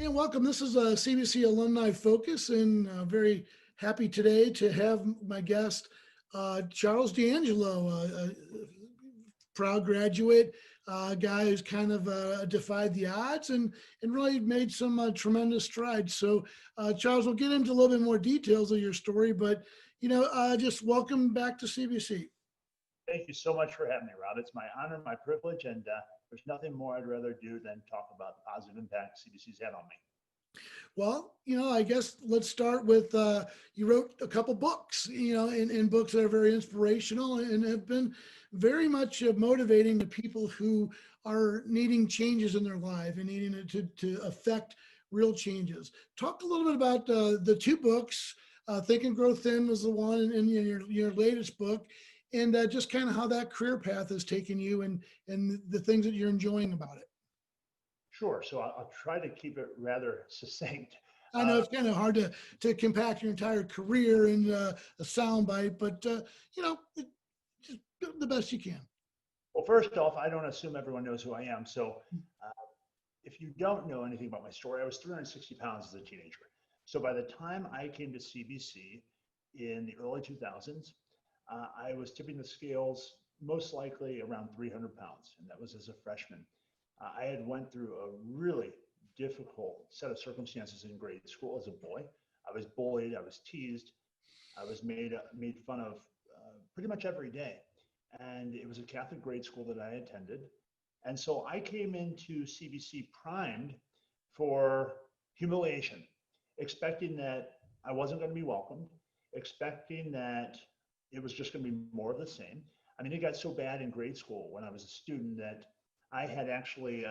And welcome. This is a CBC Alumni Focus, and very happy today to have my guest, Charles D'Angelo, a proud graduate, a guy who's kind of defied the odds and really made some tremendous strides. So, Charles, we'll get into a little bit more details of your story, but just welcome back to CBC. Thank you so much for having me, Rob. It's my honor, my privilege, and there's nothing more I'd rather do than talk about the positive impact CBC's had on me. Well, I guess let's start with you wrote a couple books, and books that are very inspirational and have been very much motivating to people who are needing changes in their life and needing it to affect real changes. Talk a little bit about the two books. Think and Grow Thin was the one in your latest book, and just kind of how that career path has taken you and the things that you're enjoying about it. Sure. So I'll try to keep it rather succinct. I know it's kind of hard to compact your entire career in a soundbite, but just do the best you can. Well, first off, I don't assume everyone knows who I am. So if you don't know anything about my story, I was 360 pounds as a teenager. So by the time I came to CBC in the early 2000s, I was tipping the scales most likely around 300 pounds, and that was as a freshman. I had went through a really difficult set of circumstances in grade school as a boy. I was bullied, I was teased, I was made fun of pretty much every day. And it was a Catholic grade school that I attended. And so I came into CBC primed for humiliation, expecting that I wasn't going to be welcomed, expecting that it was just going to be more of the same. I mean, it got so bad in grade school when I was a student that I had actually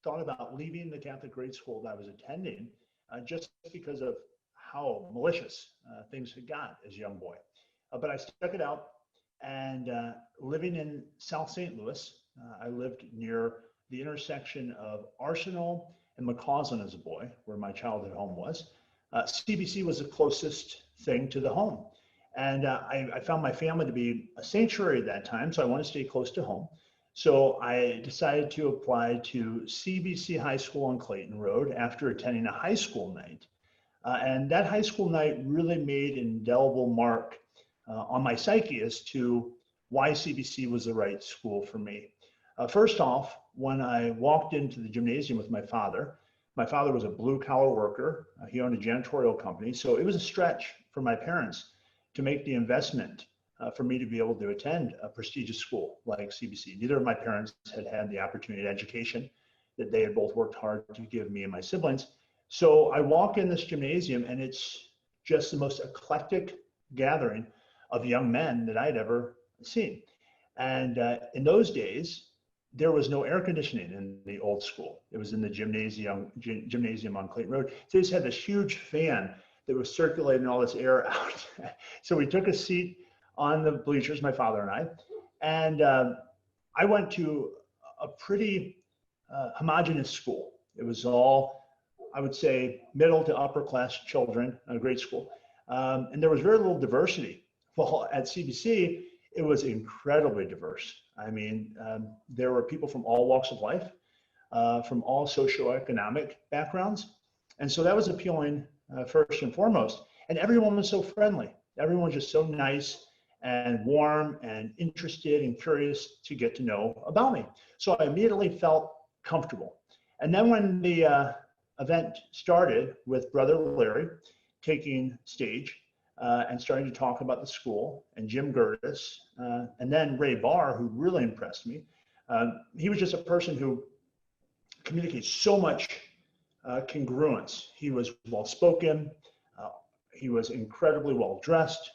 thought about leaving the Catholic grade school that I was attending just because of how malicious things had got as a young boy. But I stuck it out, and living in South St. Louis, I lived near the intersection of Arsenal and McCausland as a boy, where my childhood home was. CBC was the closest thing to the home. And I found my family to be a sanctuary at that time, so I wanted to stay close to home. So I decided to apply to CBC High School on Clayton Road after attending a high school night. And that high school night really made an indelible mark on my psyche as to why CBC was the right school for me. First off, when I walked into the gymnasium with my father was a blue collar worker. He owned a janitorial company. So it was a stretch for my parents to make the investment for me to be able to attend a prestigious school like CBC. Neither of my parents had had the opportunity of education that they had both worked hard to give me and my siblings. So I walk in this gymnasium, and it's just the most eclectic gathering of young men that I'd ever seen. And in those days, there was no air conditioning in the old school. It was in the gymnasium on Clayton Road. So they just had this huge fan that was circulating all this air out. So we took a seat on the bleachers, my father and I went to a pretty homogenous school. It was all, I would say, middle to upper class children, a great school. And there was very little diversity. Well, at CBC, it was incredibly diverse. I mean, there were people from all walks of life, from all socioeconomic backgrounds. And so that was appealing first and foremost. And everyone was so friendly. Everyone was just so nice and warm and interested and curious to get to know about me. So I immediately felt comfortable. And then when the event started with Brother Larry taking stage and starting to talk about the school, and Jim Gertis, and then Ray Barr, who really impressed me. He was just a person who communicates so much congruence. He was well-spoken. He was incredibly well-dressed.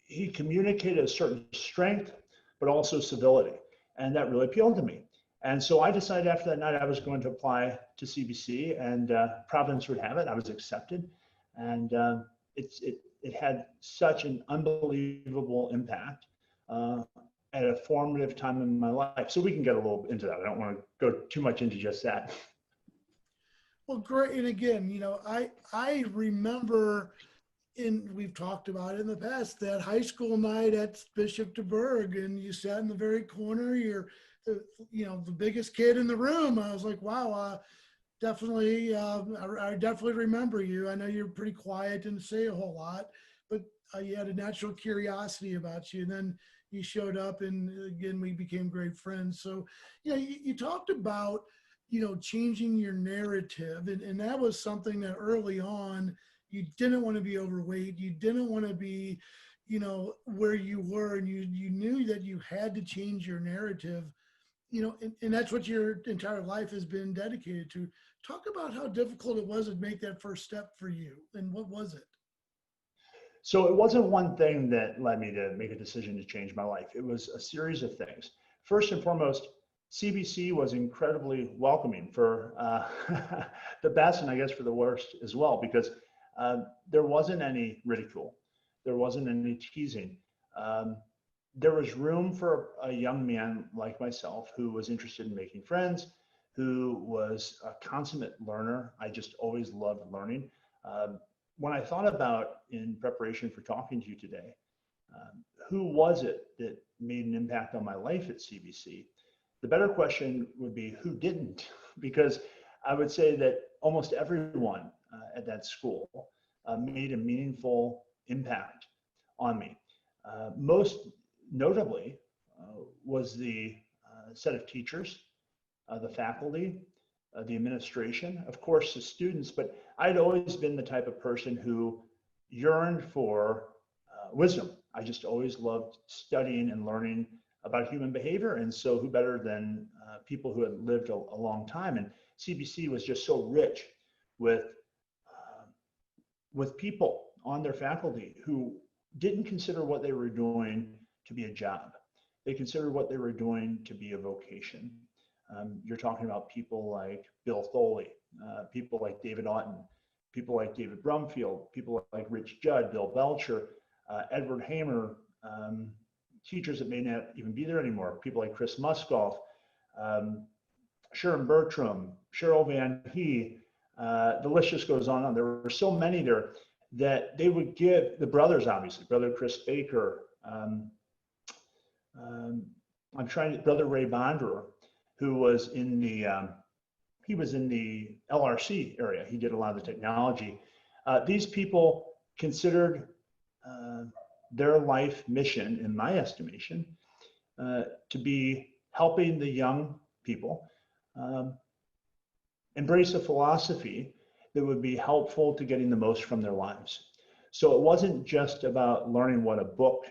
He communicated a certain strength, but also civility. And that really appealed to me. And so I decided after that night I was going to apply to CBC, and Providence would have it. I was accepted. And it had such an unbelievable impact at a formative time in my life. So we can get a little into that. I don't want to go too much into just that. Well, great. And again, I remember, and we've talked about it in the past, that high school night at Bishop DeBerg, and you sat in the very corner, you're the biggest kid in the room. I was like, wow, Definitely. I definitely remember you. I know you're pretty quiet, didn't say a whole lot, but you had a natural curiosity about you. And then you showed up, and again, we became great friends. So, you talked about, changing your narrative. And that was something that early on, you didn't want to be overweight. You didn't want to be, where you were. And you knew that you had to change your narrative, and that's what your entire life has been dedicated to. Talk about how difficult it was to make that first step for you, and what was it? So it wasn't one thing that led me to make a decision to change my life. It was a series of things. First and foremost, CBC was incredibly welcoming for the best and I guess for the worst as well, because there wasn't any ridicule, there wasn't any teasing. Um, there was room for a young man like myself who was interested in making friends, who was a consummate learner. I just always loved learning. Um, when I thought about in preparation for talking to you today, who was it that made an impact on my life at CBC? The better question would be who didn't, because I would say that almost everyone at that school made a meaningful impact on me. Most notably was the set of teachers, the faculty, the administration, of course, the students, but I'd always been the type of person who yearned for wisdom. I just always loved studying and learning about human behavior. And so, who better than people who had lived a long time? And CBC was just so rich with people on their faculty who didn't consider what they were doing to be a job. They considered what they were doing to be a vocation. You're talking about people like Bill Foley, people like David Otten, people like David Brumfield, people like Rich Judd, Bill Belcher, Edward Hamer, teachers that may not even be there anymore, people like Chris Muskoff, um, Sharon Bertram, Cheryl Van Hee, the list just goes on and on. There were so many there that they would give the brothers, obviously, brother Chris Baker, um, brother Ray Bonderer, who was in the he was in the LRC area. He did a lot of the technology. These people considered uh, their life mission, in my estimation, to be helping the young people um, embrace a philosophy that would be helpful to getting the most from their lives. So it wasn't just about learning what a book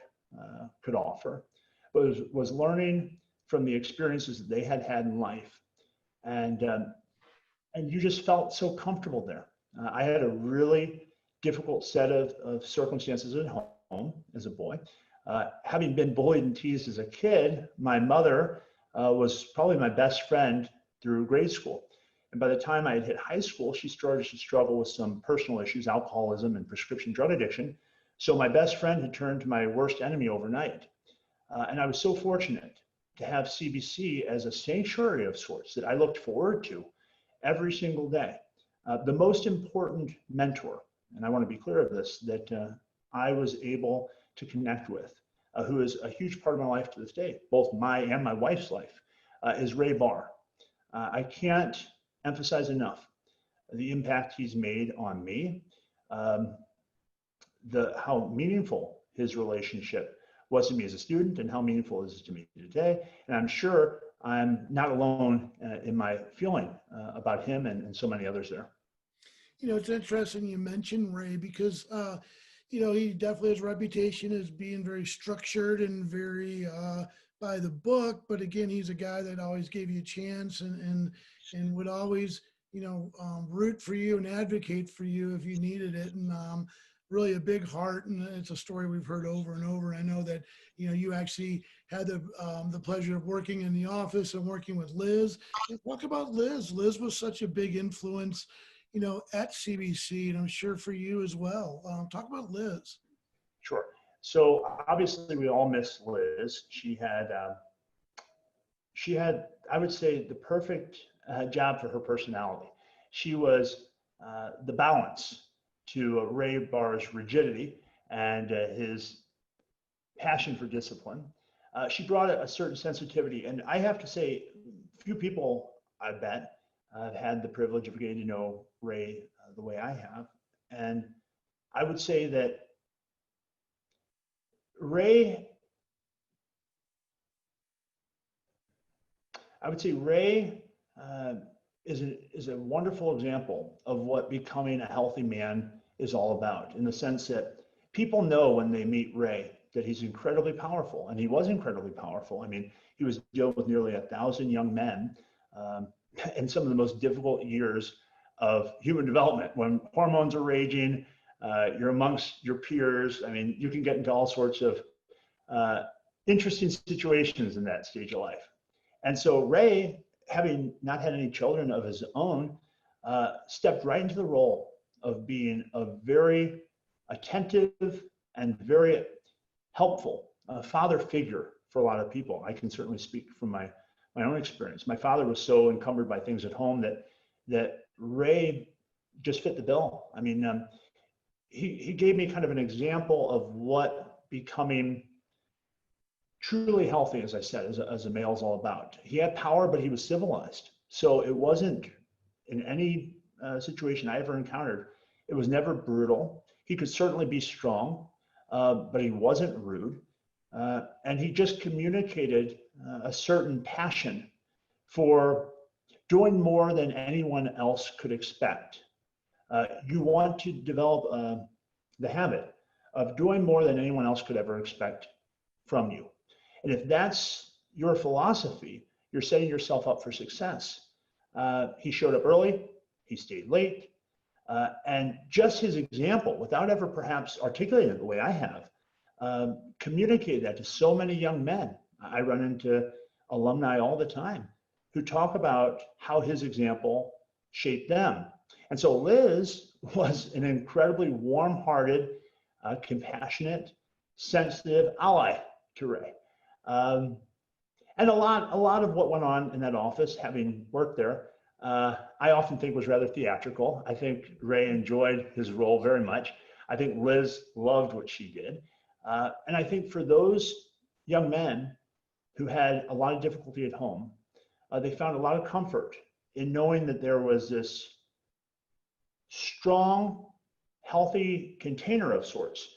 could offer, but was learning from the experiences that they had had in life. And you just felt so comfortable there. I had a really difficult set of circumstances at home as a boy. Having been bullied and teased as a kid, my mother was probably my best friend through grade school. And by the time I had hit high school, she started to struggle with some personal issues, alcoholism and prescription drug addiction. So my best friend had turned to my worst enemy overnight. And I was so fortunate to have CBC as a sanctuary of sorts that I looked forward to every single day. The most important mentor, and I want to be clear of this, that I was able to connect with, who is a huge part of my life to this day, both my and my wife's life, is Ray Barr. I can't emphasize enough the impact he's made on me, um, how meaningful his relationship was to me as a student, and how meaningful it is to me today. And I'm sure I'm not alone in my feeling about him and so many others there. It's interesting you mentioned Ray because, he definitely has a reputation as being very structured and very by the book. But again, he's a guy that always gave you a chance and would always, root for you and advocate for you if you needed it. And really a big heart. And it's a story we've heard over and over. I know that, you actually had the pleasure of working in the office and working with Liz. And talk about Liz. Liz was such a big influence, at CBC, and I'm sure for you as well. Talk about Liz. Sure. So obviously we all miss Liz. She had, I would say, the perfect job for her personality. She was the balance to Ray Barr's rigidity and his passion for discipline. She brought a certain sensitivity, and I have to say, few people, I bet, I've had the privilege of getting to know Ray the way I have. And I would say that Ray, I would say Ray is a wonderful example of what becoming a healthy man is all about, in the sense that people know when they meet Ray that he's incredibly powerful, and he was incredibly powerful. I mean, he was dealing with nearly 1,000 young men um, in some of the most difficult years of human development, when hormones are raging, you're amongst your peers. I mean, you can get into all sorts of uh, interesting situations in that stage of life. And so Ray, having not had any children of his own, stepped right into the role of being a very attentive and very helpful father figure for a lot of people. I can certainly speak from my own experience. My father was so encumbered by things at home that Ray just fit the bill. I mean, he gave me kind of an example of what becoming truly healthy, as I said, as a male is all about. He had power, but he was civilized. So it wasn't, in any situation I ever encountered, it was never brutal. He could certainly be strong, but he wasn't rude. And he just communicated a certain passion for doing more than anyone else could expect. You want to develop the habit of doing more than anyone else could ever expect from you. And if that's your philosophy, you're setting yourself up for success. He showed up early, he stayed late, and just his example, without ever perhaps articulating it the way I have, communicated that to so many young men. I run into alumni all the time who talk about how his example shaped them. And so Liz was an incredibly warm-hearted, compassionate, sensitive ally to Ray. And a lot of what went on in that office, having worked there, I often think was rather theatrical. I think Ray enjoyed his role very much. I think Liz loved what she did. And I think for those young men who had a lot of difficulty at home, they found a lot of comfort in knowing that there was this strong, healthy container of sorts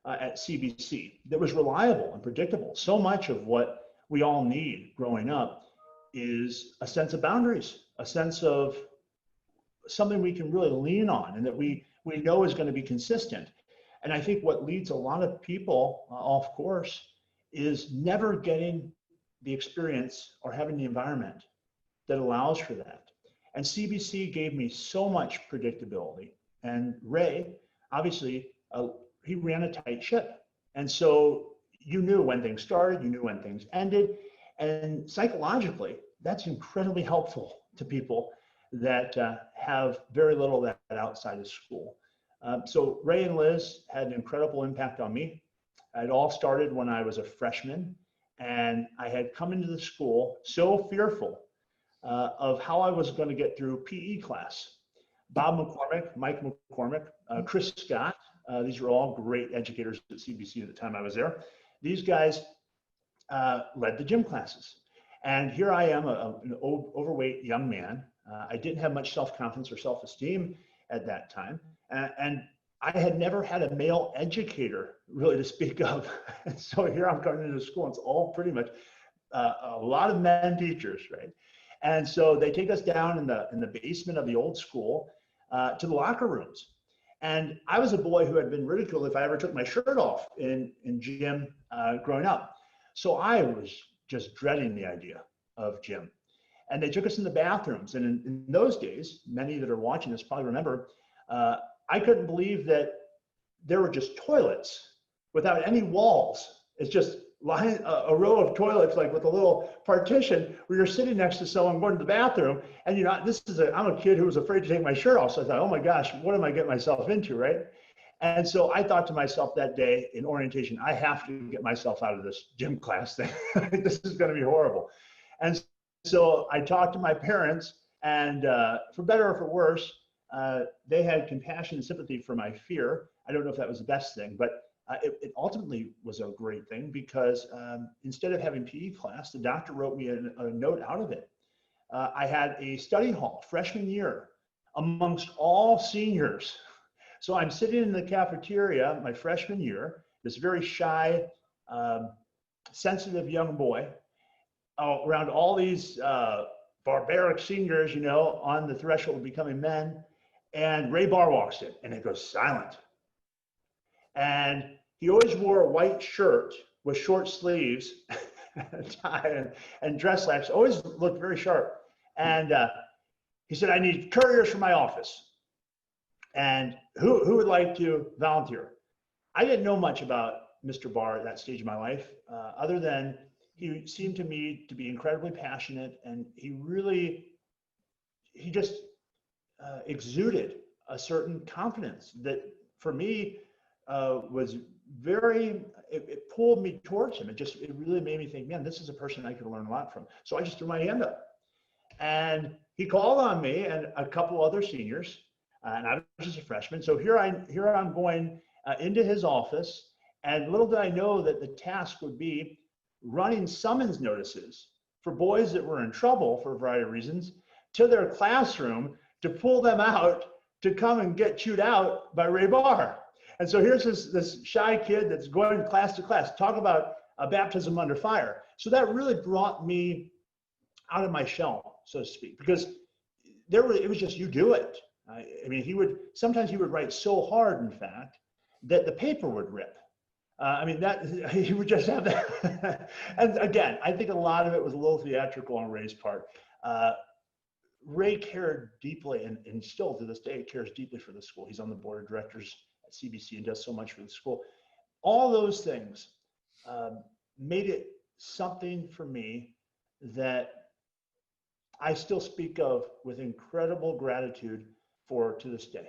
at CBC that was reliable and predictable. So much of what we all need growing up is a sense of boundaries, a sense of something we can really lean on and that we know is going to be consistent. And I think what leads a lot of people off course is never getting the experience or having the environment that allows for that. And CBC gave me so much predictability. And Ray, obviously, he ran a tight ship. And so you knew when things started, you knew when things ended. And psychologically, that's incredibly helpful to people that have very little of that outside of school. So Ray and Liz had an incredible impact on me. It all started when I was a freshman, and I had come into the school so fearful of how I was going to get through PE class. Bob McCormick, Mike McCormick, Chris Scott, these were all great educators at CBC at the time I was there. These guys led the gym classes. And here I am, an overweight young man. I didn't have much self-confidence or self-esteem at that time. And I had never had a male educator really to speak of. And so here I'm going into school, and it's all pretty much a lot of men teachers, right? And so they take us down in the basement of the old school to the locker rooms. And I was a boy who had been ridiculed if I ever took my shirt off in gym growing up. So I was just dreading the idea of gym. And they took us in the bathrooms. And in those days, many that are watching this probably remember, I couldn't believe that there were just toilets without any walls. It's just a row of toilets, like with a little partition where you're sitting next to someone going to the bathroom. And I'm a kid who was afraid to take my shirt off. So I thought, oh my gosh, what am I getting myself into, right? And so I thought to myself that day in orientation, I have to get myself out of this gym class thing. This is going to be horrible. And so I talked to my parents, and for better or for worse, they had compassion and sympathy for my fear. I don't know if that was the best thing, but it ultimately was a great thing, because instead of having PE class, the doctor wrote me a note out of it. I had a study hall freshman year amongst all seniors. So I'm sitting in the cafeteria my freshman year, this very shy, um, sensitive young boy, around all these barbaric seniors, on the threshold of becoming men. And Ray Barr walks in and it goes silent. And he always wore a white shirt with short sleeves, tie, and dress slacks, always looked very sharp. And he said, I need couriers for my office. And who would like to volunteer? I didn't know much about Mr. Barr at that stage of my life, other than he seemed to me to be incredibly passionate, and he just exuded a certain confidence that for me was it pulled me towards him. It really made me think, man, this is a person I could learn a lot from. So I just threw my hand up. And he called on me and a couple other seniors, and I was just a freshman. So here I'm going into his office, and little did I know that the task would be running summons notices for boys that were in trouble for a variety of reasons to their classroom to pull them out to come and get chewed out by Ray Barr. And so here's this shy kid that's going class to class. Talk about a baptism under fire. So that really brought me out of my shell, so to speak, because it was just, you do it. I mean, sometimes he would write so hard, in fact, that the paper would rip. He would just have that. And again, I think a lot of it was a little theatrical on Ray's part. Ray cared deeply, and still to this day cares deeply for the school. He's on the board of directors at CBC and does so much for the school. All those things made it something for me that I still speak of with incredible gratitude for to this day.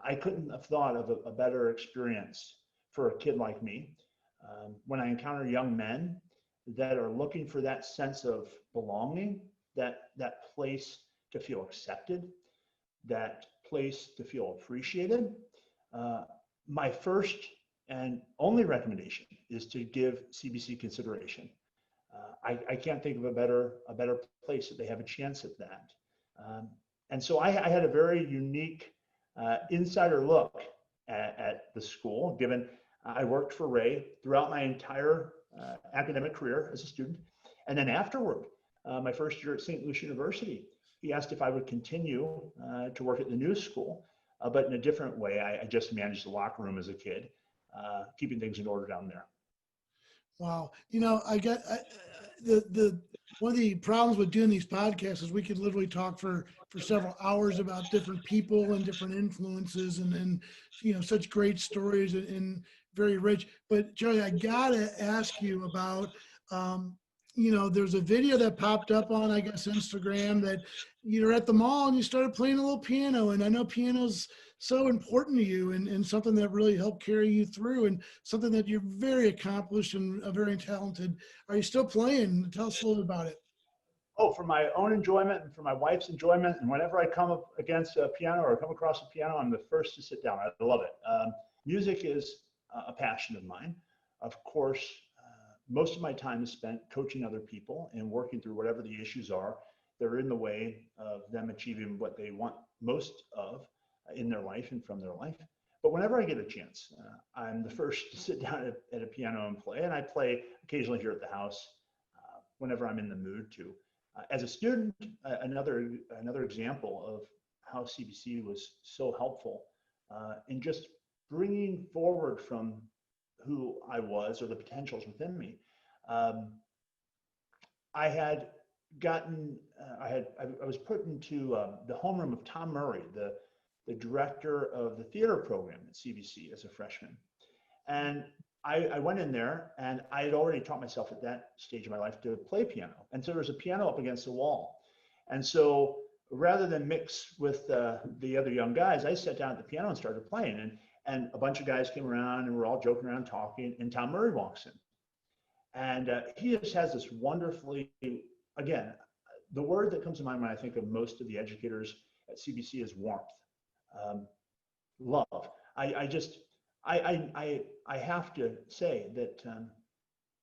I couldn't have thought of a better experience for a kid like me. When I encounter young men that are looking for that sense of belonging, that place to feel accepted, that place to feel appreciated, my first and only recommendation is to give CBC consideration. I can't think of a better place that they have a chance at that. And so I had a very unique insider look at the school, given I worked for Ray throughout my entire academic career as a student. And then afterward, my first year at St. Lucie University, he asked if I would continue to work at the new school, but in a different way. I just managed the locker room as a kid, keeping things in order down there. Wow. The one of the problems with doing these podcasts is we could literally talk for several hours about different people and different influences and such great stories and very rich. But Charlie, I gotta ask you about there's a video that popped up on, I guess, Instagram that you're at the mall and you started playing a little piano. And I know piano's so important to you and something that really helped carry you through and something that you're very accomplished and very talented. Are you still playing? Tell us a little about it. Oh, for my own enjoyment and for my wife's enjoyment. And whenever I come up against a piano or come across a piano, I'm the first to sit down. I love it. Music is a passion of mine. Of course, most of my time is spent coaching other people and working through whatever the issues are that are in the way of them achieving what they want most of in their life and from their life. But whenever I get a chance, I'm the first to sit down at a piano and play. And I play occasionally here at the house whenever I'm in the mood to. As a student, another example of how CBC was so helpful in just bringing forward from who I was or the potentials within me. I had gotten, I was put into the homeroom of Tom Murray, the director of the theater program at CBC as a freshman. And I went in there and I had already taught myself at that stage of my life to play piano. And so there was a piano up against the wall. And so rather than mix with the other young guys, I sat down at the piano and started playing. And a bunch of guys came around and we're all joking around talking, and Tom Murray walks in. And he just has this wonderfully, again, the word that comes to mind when I think of most of the educators at CBC is warmth, love. I have to say that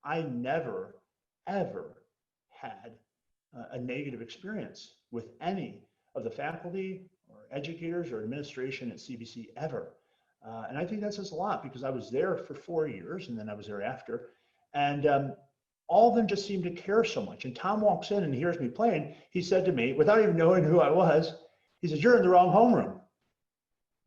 I never, ever had a negative experience with any of the faculty or educators or administration at CBC ever. And I think that says a lot because I was there for 4 years and then I was there after. And all of them just seemed to care so much. And Tom walks in and hears me playing. He said to me, without even knowing who I was, he says, "You're in the wrong homeroom."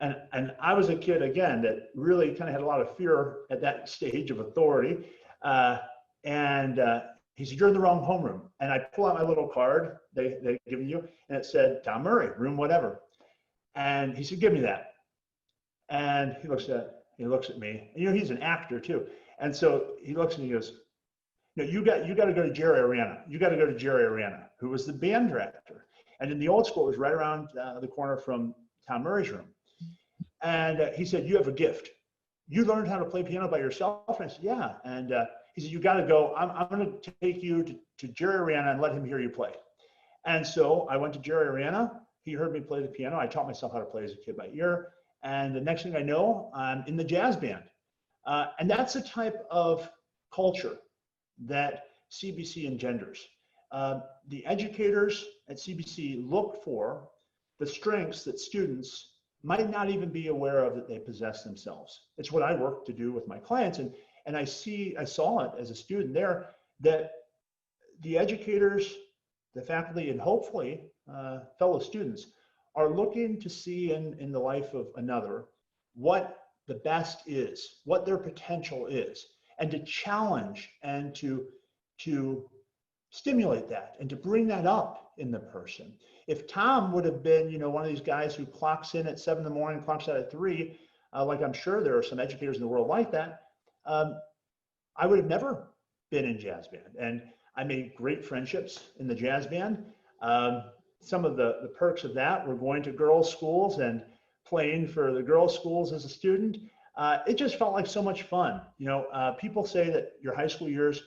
And I was a kid, again, that really kind of had a lot of fear at that stage of authority. And he said, "You're in the wrong homeroom." And I pull out my little card they given you, and it said, "Tom Murray, room whatever." And he said, "Give me that." And he looks at me. And, he's an actor too. And so he looks at me and he goes, "No, you got to go to Jerry Arana. You got to go to Jerry Arana, who was the band director." And in the old school, it was right around the corner from Tom Murray's room. And he said, "You have a gift. You learned how to play piano by yourself?" And I said, "Yeah." And he said, "You got to go. I'm going to take you to Jerry Arana and let him hear you play." And so I went to Jerry Arana. He heard me play the piano. I taught myself how to play as a kid by ear. And the next thing I know, I'm in the jazz band. And that's the type of culture that CBC engenders. The educators at CBC look for the strengths that students might not even be aware of that they possess themselves. It's what I work to do with my clients. And I saw it as a student there, that the educators, the faculty, and hopefully fellow students are looking to see in the life of another what the best is, what their potential is, and to challenge and to stimulate that and to bring that up in the person. If Tom would have been, one of these guys who clocks in at 7 in the morning, clocks out at 3, like I'm sure there are some educators in the world like that, I would have never been in jazz band. And I made great friendships in the jazz band. Some of the perks of that were going to girls' schools and playing for the girls' schools as a student. It just felt like so much fun. People say that your high school years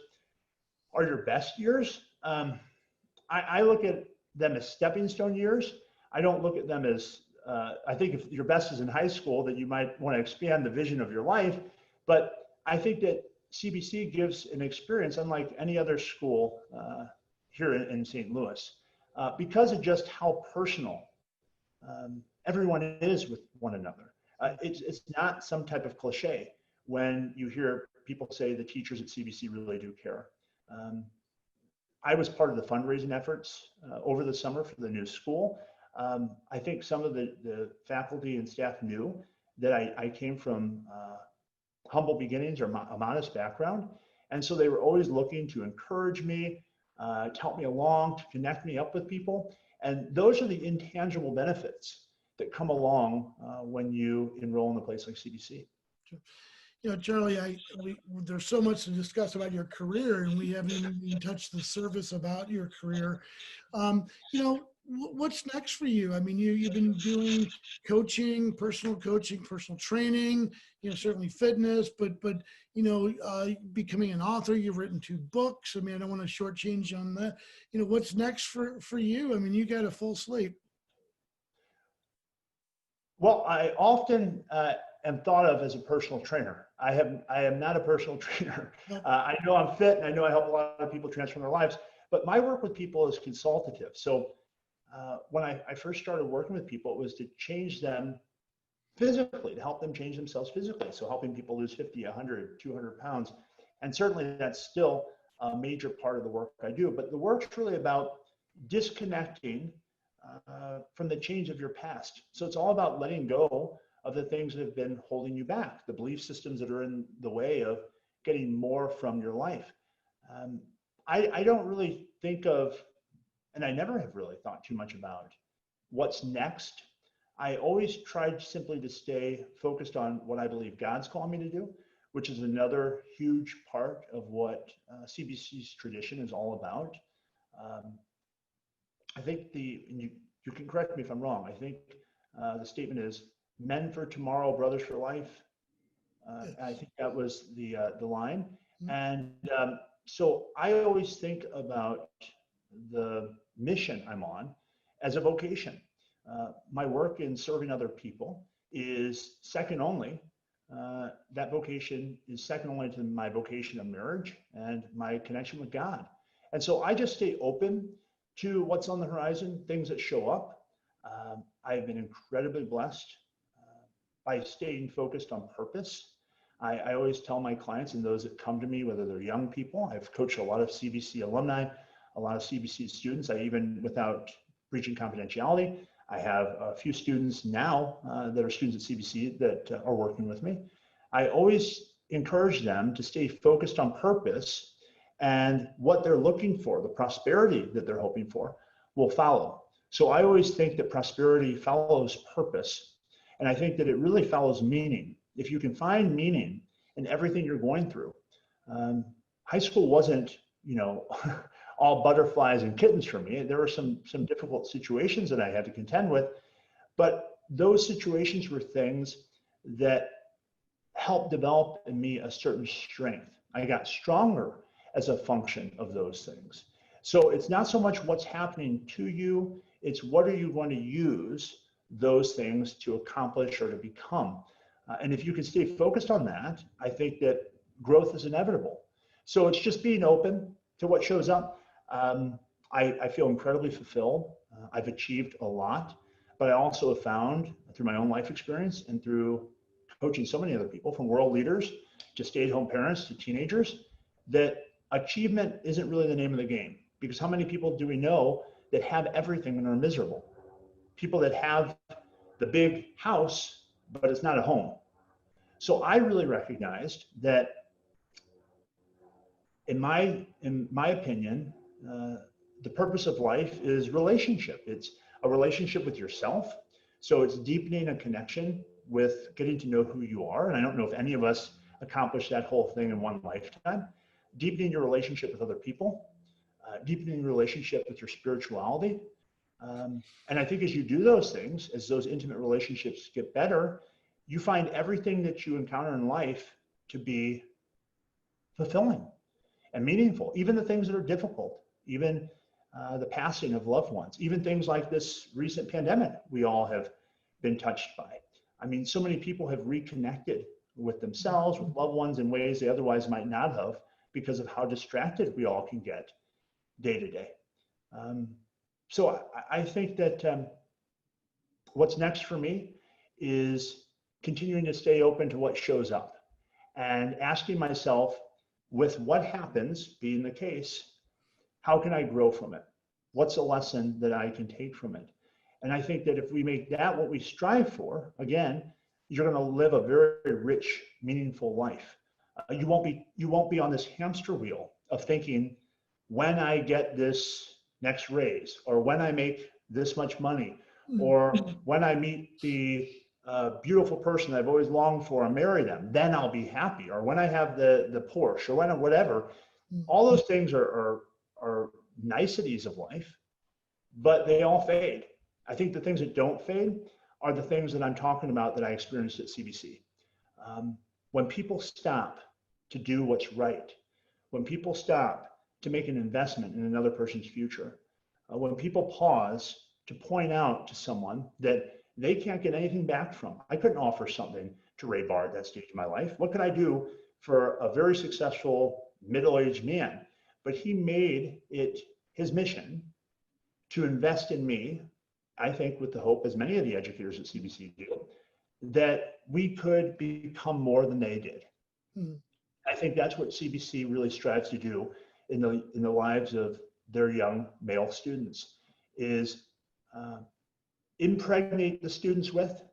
are your best years. I look at them as stepping stone years. I don't look at them as, I think if your best is in high school, that you might want to expand the vision of your life. But I think that CBC gives an experience unlike any other school here in St. Louis because of just how personal everyone is with one another. It's not some type of cliche when you hear people say the teachers at CBC really do care. I was part of the fundraising efforts over the summer for the new school. I think some of the faculty and staff knew that I came from humble beginnings or a modest background. And so they were always looking to encourage me, to help me along, to connect me up with people. And those are the intangible benefits that come along when you enroll in a place like CBC. Charlie, there's so much to discuss about your career, and we haven't even touched the surface about your career. What's next for you? I mean, you've been doing coaching, personal training, certainly fitness, but becoming an author. You've written 2 books. I mean, I don't want to shortchange you on that. What's next for you? I mean, you got a full slate. Well, I often am thought of as a personal trainer. I am not a personal trainer. I know I'm fit and I know I help a lot of people transform their lives, but my work with people is consultative. So when I first started working with people, it was to change them physically, to help them change themselves physically. So helping people lose 50, 100, 200 pounds. And certainly that's still a major part of the work I do. But the work's really about disconnecting from the change of your past. So it's all about letting go of the things that have been holding you back, the belief systems that are in the way of getting more from your life. I don't really think of, and I never have really thought too much about what's next. I always tried simply to stay focused on what I believe God's calling me to do, which is another huge part of what CBC's tradition is all about. I think you can correct me if I'm wrong. I think the statement is men for tomorrow, brothers for life. I think that was the line. And so I always think about the mission I'm on as a vocation. My work in serving other people is second only. That vocation is second only to my vocation of marriage and my connection with God. And so I just stay open to what's on the horizon, things that show up. I've been incredibly blessed by staying focused on purpose. I always tell my clients and those that come to me, whether they're young people, I've coached a lot of CBC alumni, a lot of CBC students. I even, without breaching confidentiality, I have a few students now that are students at CBC that are working with me. I always encourage them to stay focused on purpose, and what they're looking for, the prosperity that they're hoping for, will follow. So I always think that prosperity follows purpose. And I think that it really follows meaning. If you can find meaning in everything you're going through, high school wasn't, all butterflies and kittens for me. There were some difficult situations that I had to contend with, but those situations were things that helped develop in me a certain strength. I got stronger as a function of those things. So it's not so much what's happening to you, it's what are you going to use those things to accomplish or to become. And if you can stay focused on that, I think that growth is inevitable. So it's just being open to what shows up. I feel incredibly fulfilled. I've achieved a lot, but I also have found through my own life experience and through coaching so many other people, from world leaders to stay-at-home parents to teenagers, that achievement isn't really the name of the game. Because how many people do we know that have everything and are miserable? People that have the big house, but it's not a home. So I really recognized that, in my opinion, the purpose of life is relationship. It's a relationship with yourself. So it's deepening a connection with getting to know who you are. And I don't know if any of us accomplish that whole thing in one lifetime. Deepening your relationship with other people, deepening your relationship with your spirituality. And I think as you do those things, as those intimate relationships get better, you find everything that you encounter in life to be fulfilling and meaningful, even the things that are difficult, even the passing of loved ones, even things like this recent pandemic we all have been touched by. I mean, so many people have reconnected with themselves, with loved ones in ways they otherwise might not have, because of how distracted we all can get day to day. So I think that what's next for me is continuing to stay open to what shows up and asking myself, with what happens being the case, how can I grow from it? What's a lesson that I can take from it? And I think that if we make that what we strive for, again, you're going to live a very rich, meaningful life. You won't be on this hamster wheel of thinking, when I get this next raise, or when I make this much money, or when I meet the beautiful person I've always longed for and marry them, then I'll be happy. Or when I have the Porsche, or when whatever. All those things are niceties of life, but they all fade. I think the things that don't fade are the things that I'm talking about that I experienced at CBC. When people stop to do what's right, when people stop to make an investment in another person's future, when people pause to point out to someone that they can't get anything back from. I couldn't offer something to Ray Barr at that stage of my life. What could I do for a very successful middle-aged man? But he made it his mission to invest in me, I think with the hope, as many of the educators at CBC do, that we could become more than they did. I think that's what CBC really strives to do in the lives of their young male students, is impregnate the students with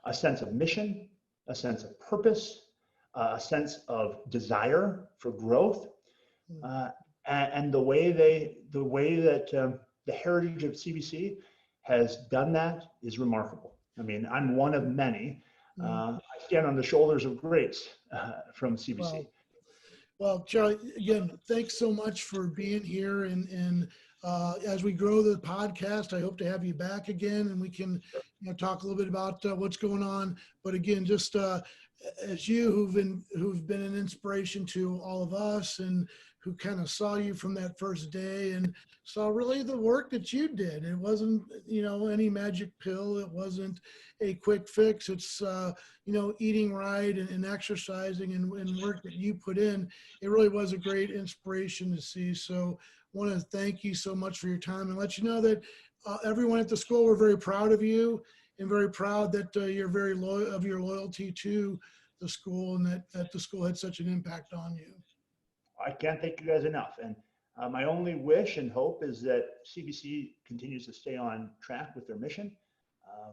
a sense of mission, a sense of purpose, a sense of desire for growth, and the way that the heritage of CBC has done that is remarkable. I mean, I'm one of many. I stand on the shoulders of greats from CBC. Well, Charlie, again, thanks so much for being here. And as we grow the podcast, I hope to have you back again, and we can talk a little bit about what's going on. But again, just as you who've been an inspiration to all of us, and who kind of saw you from that first day and saw really the work that you did. It wasn't, any magic pill. It wasn't a quick fix. It's, eating right and exercising and work that you put in. It really was a great inspiration to see. So want to thank you so much for your time and let you know that everyone at the school, we're very proud of you and very proud that you're very loyal of your loyalty to the school and that the school had such an impact on you. I can't thank you guys enough. And my only wish and hope is that CBC continues to stay on track with their mission,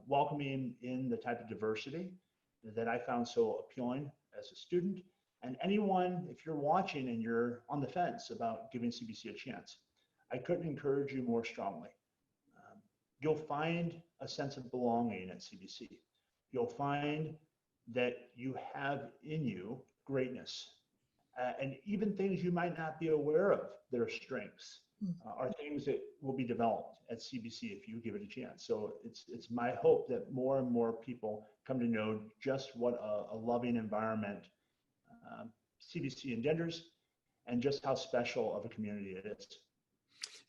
welcoming in the type of diversity that I found so appealing as a student. And anyone, if you're watching and you're on the fence about giving CBC a chance, I couldn't encourage you more strongly. You'll find a sense of belonging at CBC. You'll find that you have in you greatness. And even things you might not be aware of that are strengths are things that will be developed at CBC if you give it a chance. So it's my hope that more and more people come to know just what a loving environment CBC engenders and just how special of a community it is.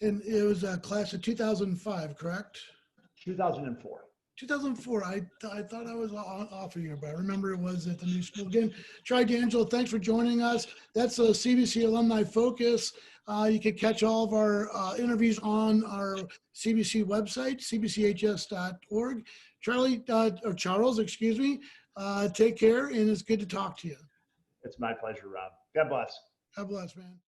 And it was a class of 2005, correct? 2004. 2004. I thought I was off a year, but I remember it was at the new school. Again, Tri D'Angelo, thanks for joining us. That's a CBC Alumni Focus. You can catch all of our interviews on our CBC website, cbchs.org. Charles, excuse me. Take care, and it's good to talk to you. It's my pleasure, Rob. God bless. God bless, man.